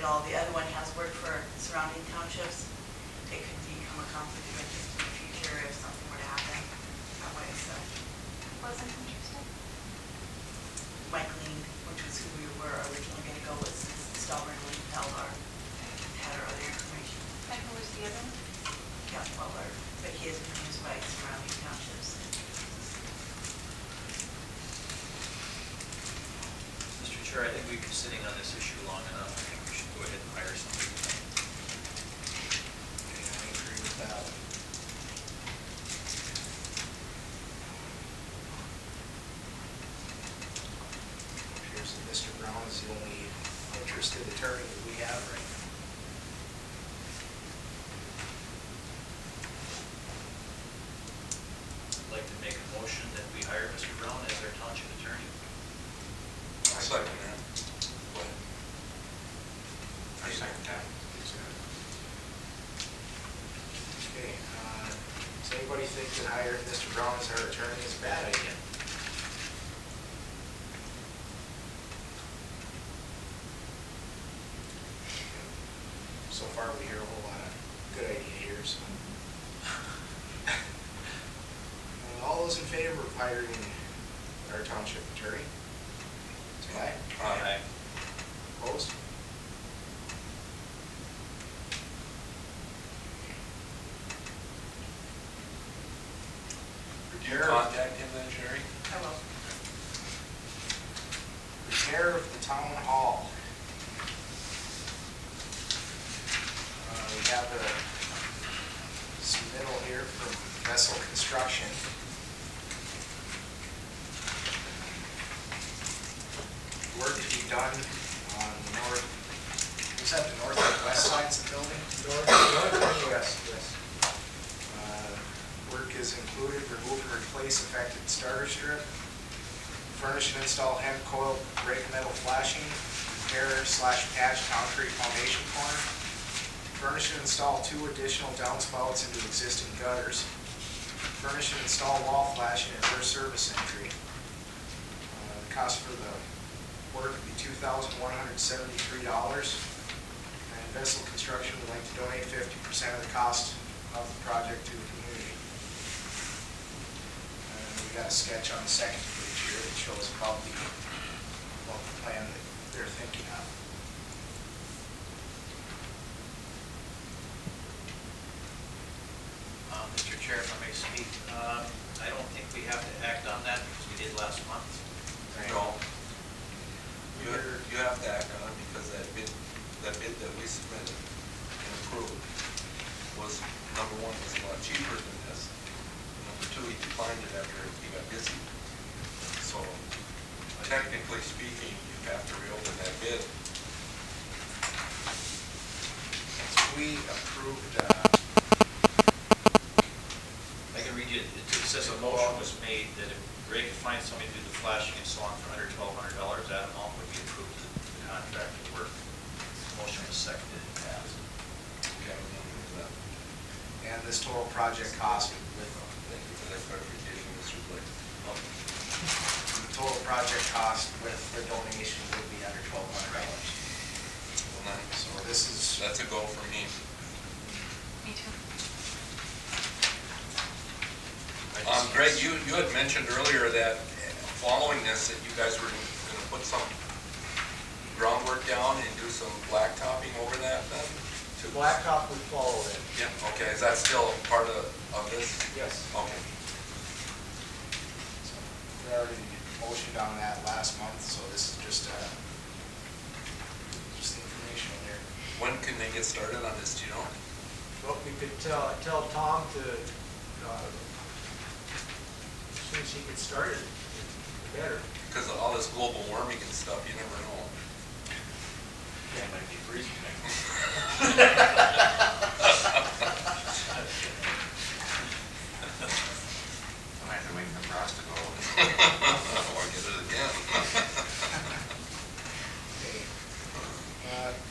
all. The other one has worked for surrounding townships. It could become a conflict of interest in the future if something were to happen that way. So, wasn't interested. Michaeline, which was who we were originally going to go with, since Stallman and Peller had our other information. And who was the other one? Yeah, Peller, but he has been used by surrounding townships. Mr. Chair, I think we've been sitting on this issue long enough. I think we should go ahead and hire somebody. Okay, I agree with that. Appears that Mr. Brown is the only interested attorney that we have right now. I'd like to make a motion that we hire Mr. Brown as our township attorney. I second that. Go ahead. I second that. Okay, does anybody think that hiring Mr. Brown as our attorney is a bad idea? So far we hear a whole lot of good idea here, so. All those in favor of hiring our township attorney? Say aye. Aye. Opposed? Do you contact him then, Jerry? I will. Repair of the town hall. We have a submittal here from Vessel Construction. Work to be done on the north, is that the north and west sides of the building? North and west, yes. Work is included, remove and replace affected starter strip, furnish and install hemp coil brake metal flashing, repair/patch concrete foundation corner, furnish and install 2 additional downspouts into existing gutters, furnish and install wall flashing at first service entry. The cost for the work would be $2,173, and Vessel Construction would like to donate 50% of the cost of the project to the community. And we got a sketch on the second page here that shows probably what the plan that they're thinking of. Mr. Chair, if I may speak, I don't think we have to act on that because we did last month. Right. No. You have to act on it because that bid that we submitted and approved was, number one, was a lot cheaper than this. And number two, he declined it after he got busy. So technically speaking, you have to reopen that bid. So we approved, I can read you, it says a motion was made that if Greg could find somebody to do the flashing and so on for under $1,200, that amount would be approved to the contract to work. The motion was seconded and passed. Okay, that. and this total project cost with Thank you for that clarification, Mr. Blake. the total project cost with the donation would be under $1,200. Well, then, So this is, that's a go for me. Me too. Greg, you had mentioned earlier that following this, that you guys were going to put some groundwork down and do some blacktopping over that then? blacktop would follow it. Yeah, okay, is that still part of this? Yes. Okay. So we already motioned on that last month, so this is just the information there. When can they get started on this, do you know? Well, we could tell Tom to, as soon as he gets started, the better. Because of all this global warming and stuff, you never know. Yeah, it might be freezing. I might have to wait for frost to go. Or get it again. Okay.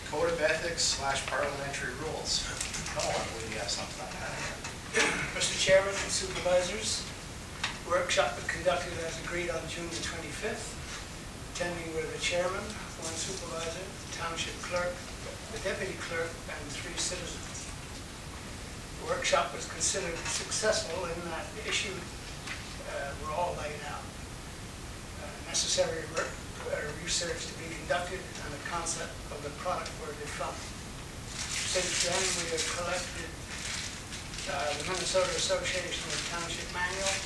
Code of ethics / parliamentary rules. Oh, I believe you have something on that. Mr. Chairman and Supervisors, workshop was conducted as agreed on June the 25th. Attending were the chairman, one supervisor, township clerk, deputy clerk, and 3 citizens. The workshop was considered successful in that the issues were all laid out. Necessary research to be conducted and the concept of the product were defined. Since then, we have collected the Minnesota Association of Township Manual,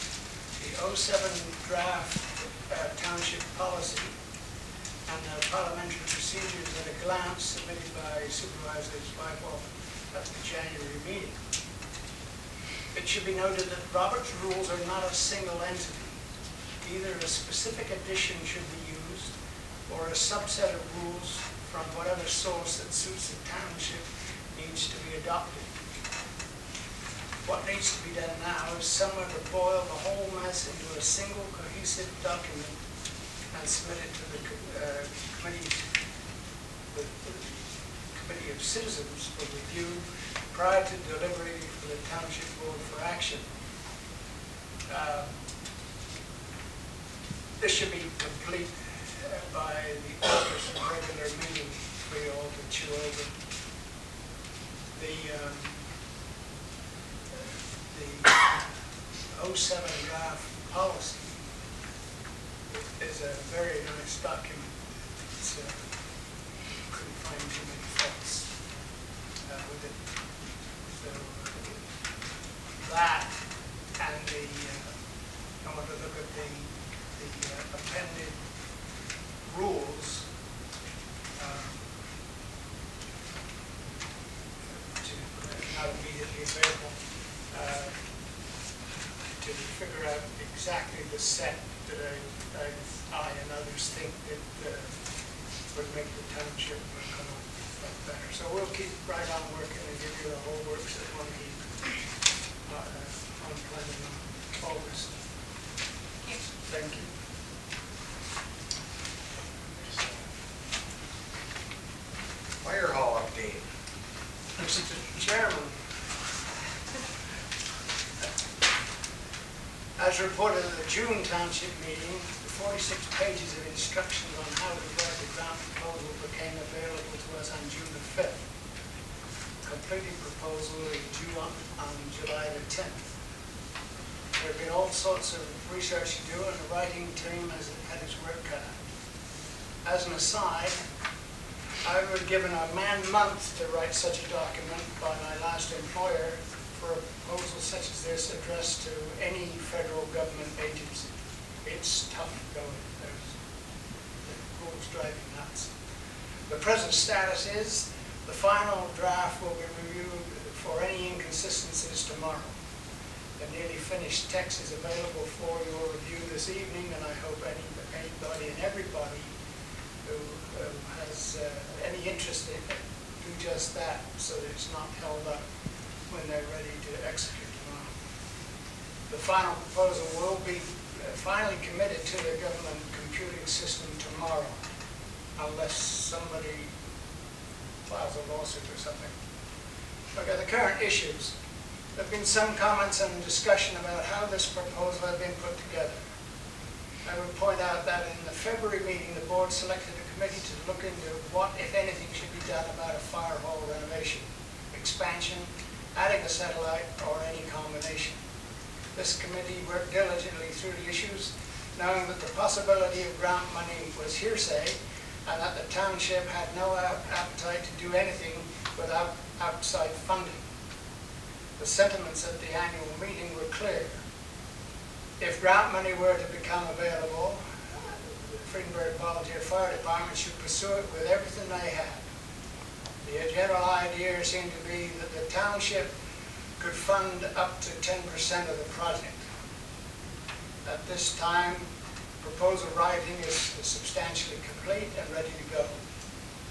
the 07 draft township policy, and the parliamentary procedures at a glance submitted by Supervisor Zweifel at the January meeting. It should be noted that Robert's rules are not a single entity. Either a specific edition should be used or a subset of rules from whatever source that suits the township needs to be adopted. What needs to be done now is somewhere to boil the whole mess into a single cohesive document and submit it to the committee of citizens for review prior to delivery for the township board for action. This should be complete by the August regular meeting for you all to chew over. The 07 draft policy is a very nice document. It's, couldn't find too many faults with it. So that and I want to look at the appended rules not immediately available to figure out exactly the set that I and others think that would make the township come up better. So we'll keep right on working and give you the whole works that one heap on planning on August. Thank you. Fire hall update. Mr. Chairman, as reported at the June Township meeting, the 46 pages of instructions on how to write the grant proposal became available to us on June the 5th. Completed proposal is due on July the 10th. There have been all sorts of research to do, and the writing team has had its work cut out. As an aside, I was given a man-month to write such a document by my last employer for a proposal such as this addressed to any federal government agency. It's tough going. The rules drive you nuts. The present status is the final draft will be reviewed for any inconsistencies tomorrow. The nearly finished text is available for your review this evening, and I hope anybody and everybody who has any interest in it do just that, so that it's not held up when they're ready to execute tomorrow. The final proposal will be finally committed to the government computing system tomorrow, unless somebody files a lawsuit or something. Okay, the current issues. There have been some comments and discussion about how this proposal has been put together. I would point out that in the February meeting, the board selected a committee to look into what, if anything, should be done about a fire hall renovation, expansion, adding a satellite, or any combination. This committee worked diligently through the issues, knowing that the possibility of grant money was hearsay, and that the township had no appetite to do anything without outside funding. The sentiments at the annual meeting were clear. If grant money were to become available, the Fredenberg Volunteer Fire Department should pursue it with everything they have. The general idea seemed to be that the township could fund up to 10% of the project. At this time, proposal writing is substantially complete and ready to go.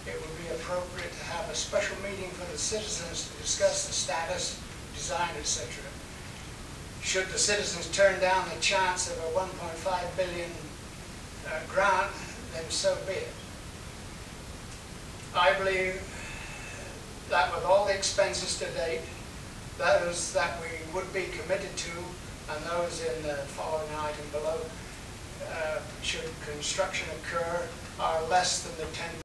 It would be appropriate to have a special meeting for the citizens to discuss the status, design, etc. Should the citizens turn down the chance of a 1.5 billion grant, then so be it. I believe that with all the expenses to date, those that we would be committed to, and those in the following item below, should construction occur, are less than the 10